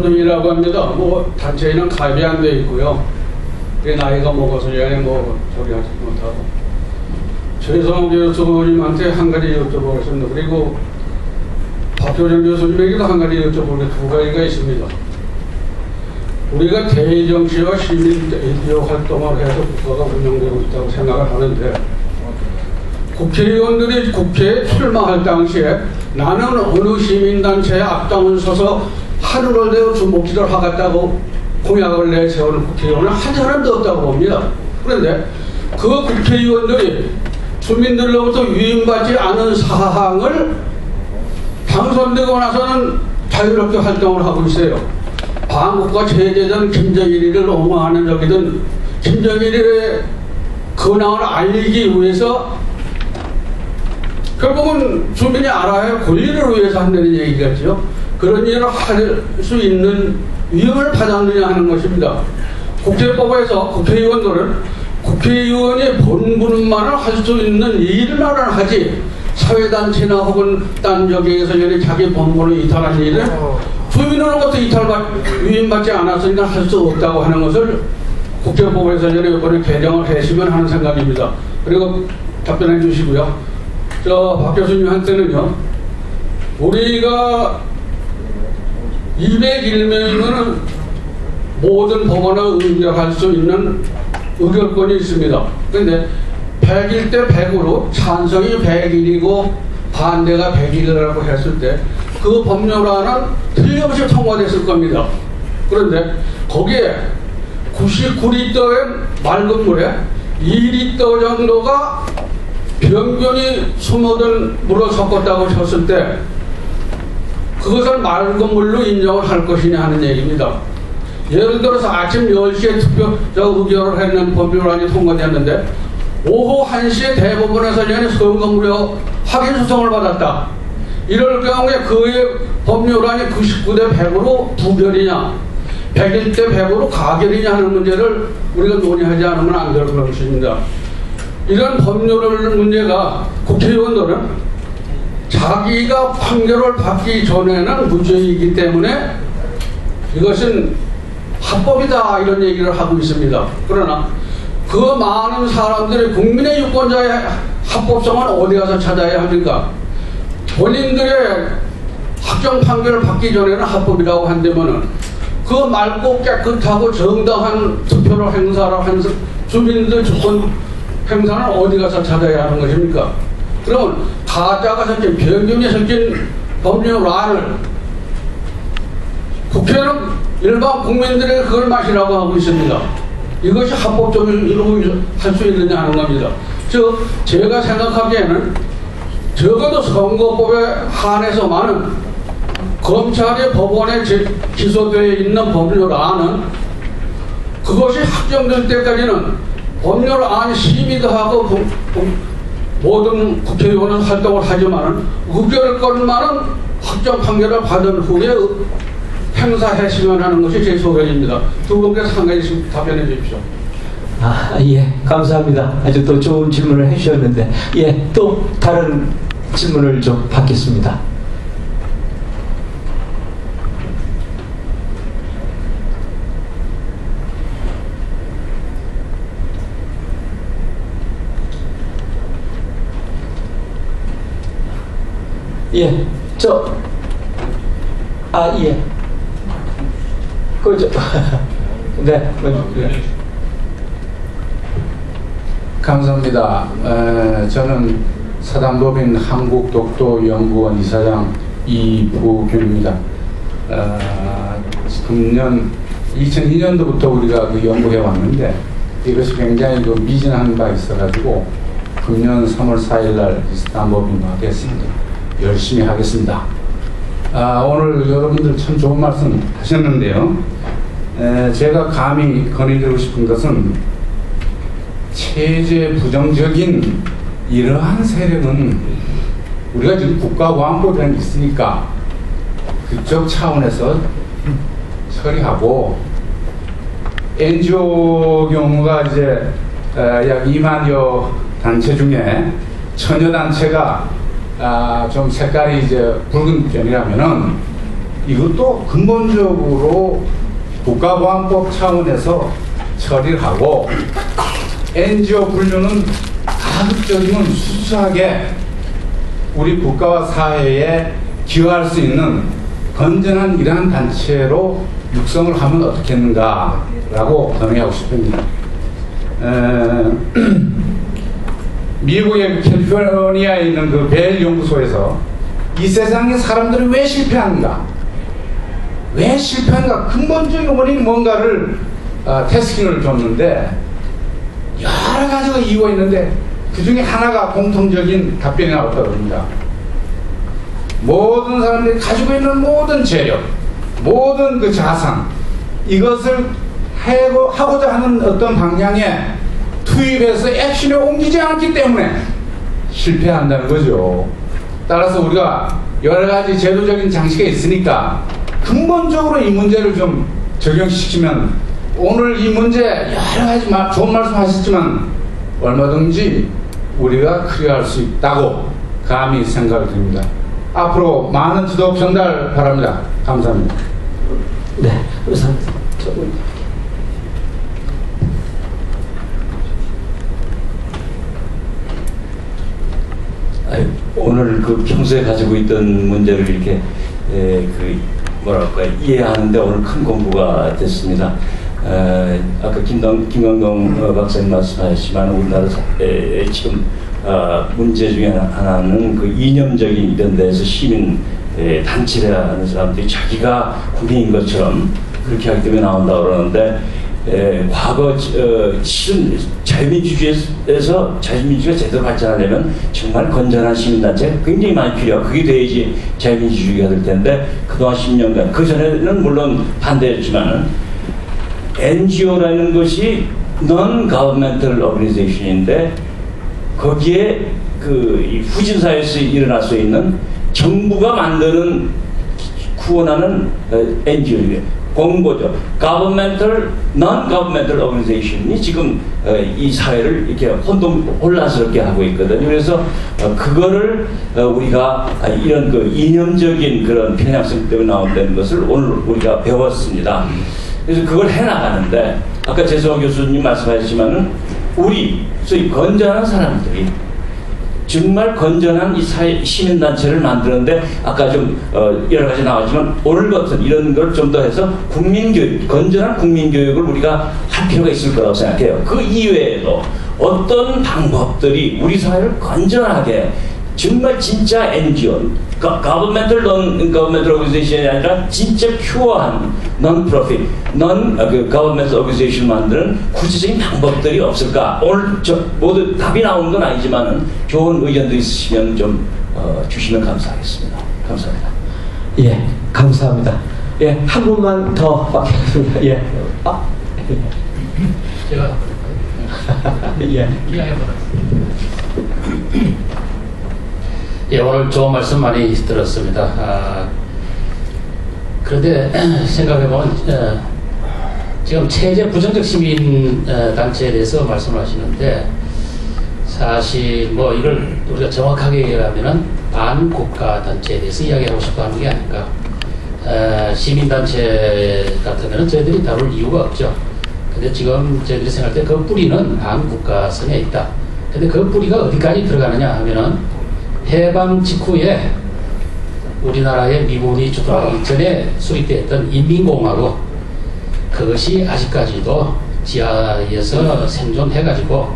박효순이라고 합니다. 뭐 단체에는 가입이 안 돼 있고요. 나이가 먹어서 얘네 뭐 저기 하지 못하고. 최성호 교수님한테 한 가지 여쭤보겠습니다. 그리고 박효준 교수님에게도 한 가지 여쭤볼 게 두 가지가 있습니다. 우리가 대정치와 시민 미디어 활동을 해서 국가가 운영되고 있다고 생각을 하는데, 국회의원들이 국회에 출마할 당시에 나는 어느 시민단체에 앞장을 서서 하루를 내어 주목질을 하겠다고 공약을 내세우는 국회의원은 한 사람도 없다고 봅니다. 그런데 그 국회의원들이 주민들로부터 위임받지 않은 사항을 당선되고 나서는 자유롭게 활동을 하고 있어요. 반국가 체제든 김정일이를 옹호하는 적이든 김정일의 근황을 알리기 위해서 결국은 주민이 알아야 할 권리를 위해서 한다는 얘기겠죠. 그런 일을 할 수 있는 위험을 받았느냐 하는 것입니다. 국회법에서 국회의원들은 국회의원이 본분만을 할 수 있는 일만을 하지, 사회단체나 혹은 딴 저기에서 자기 본분을 이탈한 일을 주민으로부터 위임받지 않았으니까 할 수 없다고 하는 것을 국회법에서 이번에 개정을 해주시면 하는 생각입니다. 그리고 답변해 주시고요. 박 교수님한테는요, 우리가 201명이면 모든 법안을 의결할 수 있는 의결권이 있습니다. 그런데 100일 대 100으로 찬성이 100일이고 반대가 100일이라고 했을 때 그 법률안은 틀림없이 통과됐을 겁니다. 그런데 거기에 99리터의 맑은 물에 2리터 정도가 병균이 숨어든 물을 섞었다고 쳤을 때 그것을 맑은 물로 인정을 할 것이냐 하는 얘기입니다. 예를 들어서 아침 10시에 의결을 했는 법률안이 통과됐는데 오후 1시에 대법원에서 선거무효 확인 소송을 받았다. 이럴 경우에 그의 법률안이 99대 100으로 부결이냐 100일 대 100으로 가결이냐 하는 문제를 우리가 논의하지 않으면 안 될 것입니다. 이런 법률 문제가 국회의원들은 자기가 판결을 받기 전에는 무죄이기 때문에 이것은 합법이다 이런 얘기를 하고 있습니다. 그러나 그 많은 사람들이 국민의 유권자의 합법성은 어디 가서 찾아야 합니까? 본인들의 확정 판결을 받기 전에는 합법이라고 한다면은 그 맑고 깨끗하고 정당한 투표를 행사를 한 주민들 주권 행사는 어디 가서 찾아야 하는 것입니까? 그러면 가짜가 섞인 변경이 섞인 법률안을 국회는 일반 국민들에게 그걸 마시라고 하고 있습니다. 이것이 합법적으로 할 수 있느냐 하는 겁니다. 즉 제가 생각하기에는 적어도 선거법에 한해서만은 검찰의 법원에 기소되어 있는 법률안은 그것이 확정될 때까지는 법률안 심의도 하고 모든 국회의원은 활동을 하지만은 의결권만은 확정 판결을 받은 후에 행사했으면 하는 것이 제 소견입니다. 두 분께서 한 가지씩 답변해 주십시오. 예, 감사합니다. 아주 또 좋은 질문을 해주셨는데, 예, 또 다른 질문을 좀 받겠습니다. 예, 예. 네. 감사합니다. 저는 사단법인 한국독도연구원 이사장 이부규입니다. 금년 2002년도부터 우리가 연구해 왔는데 이것이 굉장히 미진한 바 있어가지고 금년 3월 4일날 사단법인화 됐습니다. 열심히 하겠습니다. 오늘 여러분들 참 좋은 말씀 하셨는데요. 제가 감히 건의드리고 싶은 것은 체제 부정적인 이러한 세력은 우리가 지금 국가보안법이 있으니까 그쪽 차원에서 처리하고, NGO 경우가 이제 약 2만여 단체 중에 천여 단체가 좀 색깔이 이제 붉은 편이라면은 이것도 근본적으로 국가보안법 차원에서 처리를 하고 NGO 분류는 가급적이면 수수하게 우리 국가와 사회에 기여할 수 있는 건전한 이러한 단체로 육성을 하면 어떻겠는가라고 건의하고 싶습니다. 미국의 캘리포니아에 있는 그 벨 연구소에서 이 세상에 사람들이 왜 실패하는가? 왜 실패하는가? 근본적인 원인이 뭔가를 테스팅을 줬는데 여러 가지가 이유가 있는데 그 중에 하나가 공통적인 답변이 나왔다고 합니다. 모든 사람들이 가지고 있는 모든 재력, 모든 그 자산, 이것을 하고자 하는 어떤 방향에 투입해서 액션에 옮기지 않기 때문에 실패한다는 거죠. 따라서 우리가 여러 가지 제도적인 장치가 있으니까 근본적으로 이 문제를 좀 적용시키면 오늘 이 문제 여러 가지 좋은 말씀 하셨지만 얼마든지 우리가 클리어할 수 있다고 감히 생각이 듭니다. 앞으로 많은 지도 전달 바랍니다. 감사합니다. 네, 우선 오늘 그 평소에 가지고 있던 문제를 이렇게 이해하는데 오늘 큰 공부가 됐습니다. 아까 김광동 박사님 말씀하셨지만 우리나라 지금 문제 중에 하나는 그 이념적인 이런 데서 시민 단체라는 사람들이 자기가 국민인 것처럼 그렇게 하기 때문에 나온다고 그러는데 과거 실은 자유민주주의에서 자유민주주의가 제대로 발전하려면 정말 건전한 시민단체가 굉장히 많이 필요하고 그게 돼야지 자유민주주의가 될 텐데 그동안 10년간 그전에는 물론 반대했지만은 NGO라는 것이 Non-Governmental Organization인데 거기에 이 후진사회에서 일어날 수 있는 정부가 만드는 구원하는 NGO예요. 공고죠. Governmental, Non-Governmental Organization이 지금 이 사회를 이렇게 혼란스럽게 하고 있거든요. 그래서 그거를 우리가 이런 그 이념적인 그런 편향성 때문에 나온다는 것을 오늘 우리가 배웠습니다. 그래서 그걸 해나가는데 아까 재수호 교수님 말씀하셨지만은 우리 소위 건전한 사람들이 정말 건전한 이 시민단체를 만드는데 아까 좀 여러 가지 나왔지만 오늘 같은 이런 걸 좀 더 해서 국민교육, 건전한 국민교육을 우리가 할 필요가 있을 거라고 생각해요. 그 이외에도 어떤 방법들이 우리 사회를 건전하게 정말 진짜 NGO, Governmental Non-Governmental Organization이 아니라 진짜 퓨어한 Non-Profit, Non-Governmental Organization 만드는 구체적인 방법들이 없을까? 오늘 모두 답이 나오는 건 아니지만 좋은 의견도 있으시면 좀 주시면 감사하겠습니다. 감사합니다. 예, 감사합니다. 예, 한 분만 더 받겠습니다. 예. 제가 예. 예, 오늘 좋은 말씀 많이 들었습니다. 그런데 생각해보면 지금 체제 부정적 시민 단체에 대해서 말씀을 하시는데 사실 뭐 이걸 우리가 정확하게 얘기하면은 반국가 단체에 대해서 이야기하고 싶어 하는 게 아닌가. 시민단체 같으면은 저희들이 다룰 이유가 없죠. 근데 지금 저희들이 생각할 때 그 뿌리는 반국가성에 있다. 근데 그 뿌리가 어디까지 들어가느냐 하면은 해방 직후에 우리나라의 미군이 주도하기 전에 수립되었던 인민공화국 그것이 아직까지도 지하에서 생존해가지고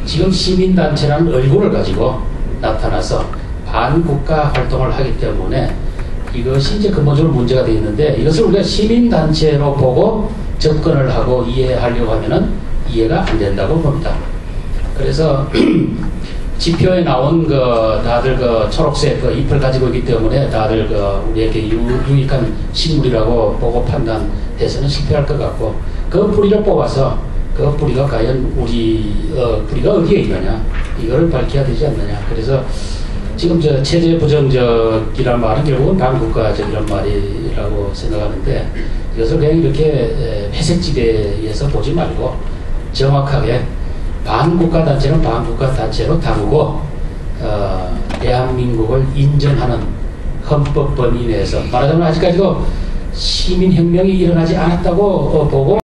지금 시민단체라는 얼굴을 가지고 나타나서 반국가 활동을 하기 때문에 이것이 이제 근본적으로 문제가 되어 있는데 이것을 우리가 시민단체로 보고 접근을 하고 이해하려고 하면은 이해가 안 된다고 봅니다. 그래서 지표에 나온 다들 초록색 잎을 가지고 있기 때문에 다들 우리에게 유익한 식물이라고 보고 판단해서는 실패할 것 같고 그 뿌리를 뽑아서 그 뿌리가 과연 우리 뿌리가 어디에 있느냐 이거를 밝혀야 되지 않느냐. 그래서 지금 체제 부정적이란 말은 결국은 반국가적이란 말이라고 생각하는데 이것을 그냥 이렇게 회색지대에서 보지 말고 정확하게 반국가 단체는 반국가 단체로 다루고 대한민국을 인정하는 헌법 범위 내에서 말하자면 아직까지도 시민혁명이 일어나지 않았다고 보고